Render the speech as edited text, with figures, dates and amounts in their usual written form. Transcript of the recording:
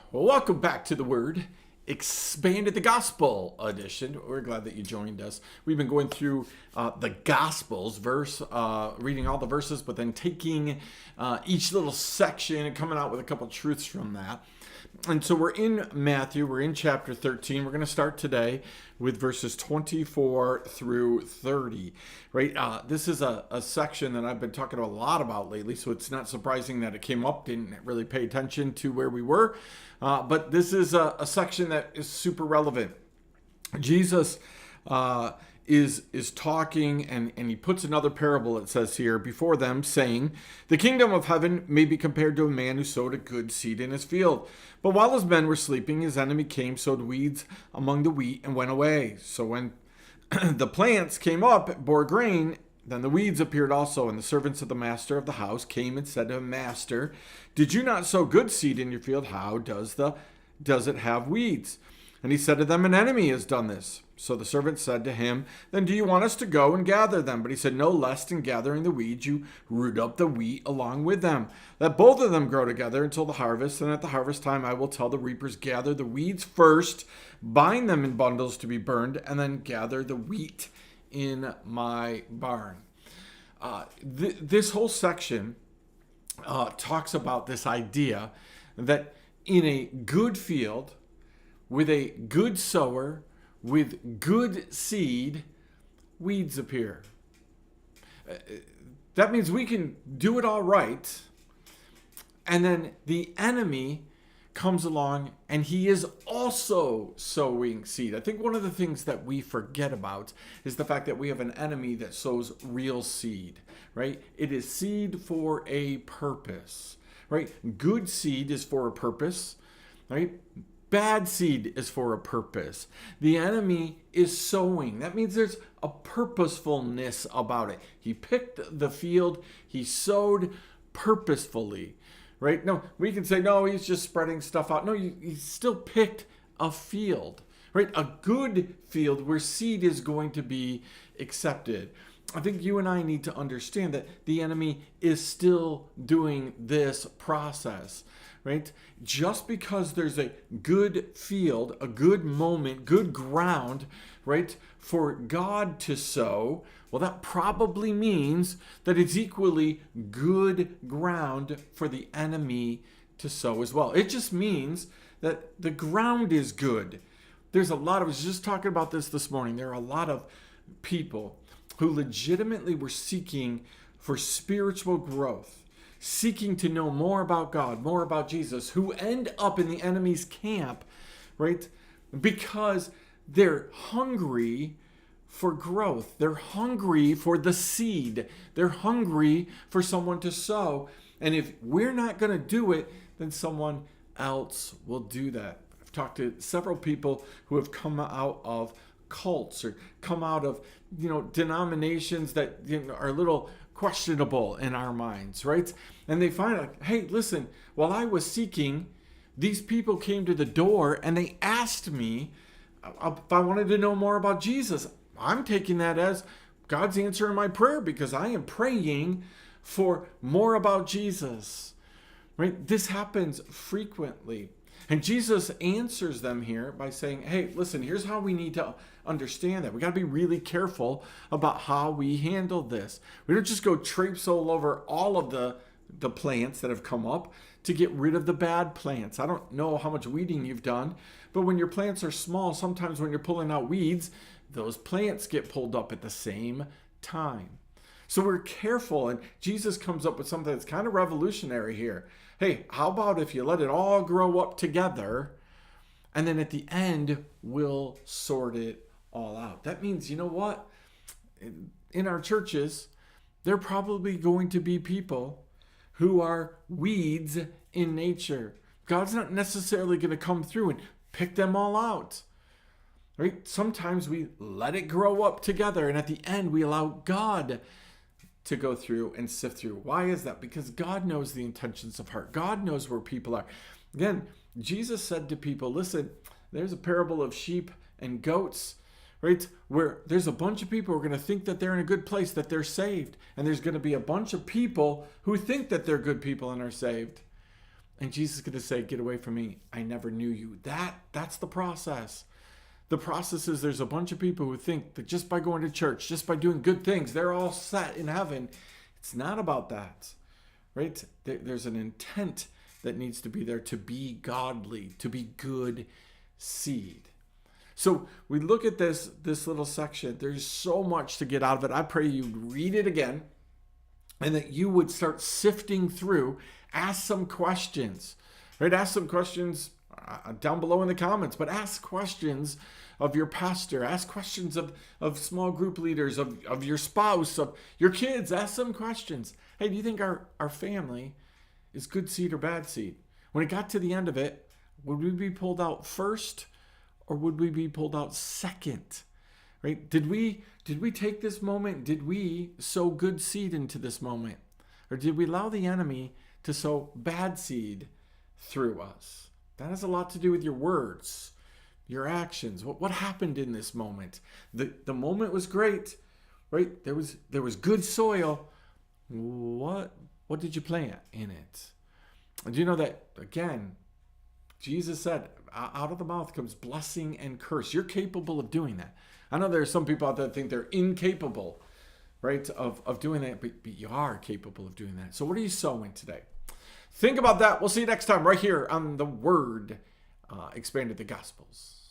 Well, welcome back to the Word Expanded the Gospel edition. We're glad that you joined us. We've been going through the Gospels, reading all the verses, but then taking each little section and coming out with a couple truths from that. And so we're in Matthew, we're in chapter 13. We're going to start today with verses 24 through 30, right? This is a section that I've been talking a lot about lately, so it's not surprising that it came up. Didn't really pay attention to where we were, but this is a section that is super relevant. Jesus is talking, and he puts another parable, it says here, before them, saying, "The kingdom of heaven may be compared to a man who sowed a good seed in his field. But while his men were sleeping, his enemy came, sowed weeds among the wheat, and went away. So when the plants came up, bore grain, then the weeds appeared also. And the servants of the master of the house came and said to him, 'Master, did you not sow good seed in your field? How does it have weeds?' And he said to them, 'An enemy has done this.' So the servant said to him, 'Then do you want us to go and gather them?' But he said, 'No, lest in gathering the weeds you root up the wheat along with them. Let both of them grow together until the harvest. And at the harvest time I will tell the reapers, gather the weeds first, bind them in bundles to be burned, and then gather the wheat in my barn.'" This whole section talks about this idea that in a good field, with a good sower, with good seed, weeds appear. That means we can do it all right, and then the enemy comes along and he is also sowing seed. I think one of the things that we forget about is the fact that we have an enemy that sows real seed, right? It is seed for a purpose, right? Good seed is for a purpose, right? Bad seed is for a purpose. The enemy is sowing. That means there's a purposefulness about it. He picked the field, he sowed purposefully, right? No, we can say, no, he's just spreading stuff out. No, he still picked a field, right? A good field where seed is going to be accepted. I think you and I need to understand that the enemy is still doing this process, right? Just because there's a good field, a good moment, good ground, right, for God to sow, well, that probably means that it's equally good ground for the enemy to sow as well. It just means that the ground is good. I was just talking about this morning. There are a lot of people who legitimately were seeking for spiritual growth, seeking to know more about God, more about Jesus, who end up in the enemy's camp, right? Because they're hungry for growth. They're hungry for the seed. They're hungry for someone to sow. And if we're not going to do it, then someone else will do that. I've talked to several people who have come out of cults or come out of denominations that are a little questionable in our minds, right? And they find out, hey, listen, while I was seeking, these people came to the door and they asked me if I wanted to know more about Jesus. I'm taking that as God's answering my prayer because I am praying for more about Jesus, right? This happens frequently. And Jesus answers them here by saying, hey, listen, here's how we need to understand that. We got to be really careful about how we handle this. We don't just go traipse all over all of the plants that have come up to get rid of the bad plants. I don't know how much weeding you've done, but when your plants are small, sometimes when you're pulling out weeds, those plants get pulled up at the same time. So we're careful, and Jesus comes up with something that's kind of revolutionary here. Hey, how about if you let it all grow up together, and then at the end, we'll sort it all out. That means, you know what? In our churches, there are probably going to be people who are weeds in nature. God's not necessarily going to come through and pick them all out. Right? Sometimes we let it grow up together, and at the end, we allow God to go through and sift through. Why is that? Because God knows the intentions of heart. God knows where people are. Again, Jesus said to people, listen, there's a parable of sheep and goats, right? Where there's a bunch of people who are going to think that they're in a good place, that they're saved. And there's going to be a bunch of people who think that they're good people and are saved. And Jesus is going to say, get away from me. I never knew you. That's the process. The process is there's a bunch of people who think that just by going to church, just by doing good things, they're all set in heaven. It's not about that, right? There's an intent that needs to be there to be godly, to be good seed. So we look at this little section. There's so much to get out of it. I pray you read it again and that you would start sifting through, ask some questions, right? Ask some questions down below in the comments, but ask questions of your pastor, ask questions of small group leaders, of your spouse, of your kids. Ask some questions. Hey, do you think our family is good seed or bad seed? When it got to the end of it, would we be pulled out first or would we be pulled out second? Right? Did we take this moment? Did we sow good seed into this moment? Or did we allow the enemy to sow bad seed through us? That has a lot to do with your words, your actions. What happened in this moment? The moment was great, right? There was good soil. What did you plant in it? And do you know that, again, Jesus said, out of the mouth comes blessing and curse. You're capable of doing that. I know there are some people out there that think they're incapable, right, of doing that, but you are capable of doing that. So what are you sowing today? Think about that. We'll see you next time right here on The Word Expanded the Gospels.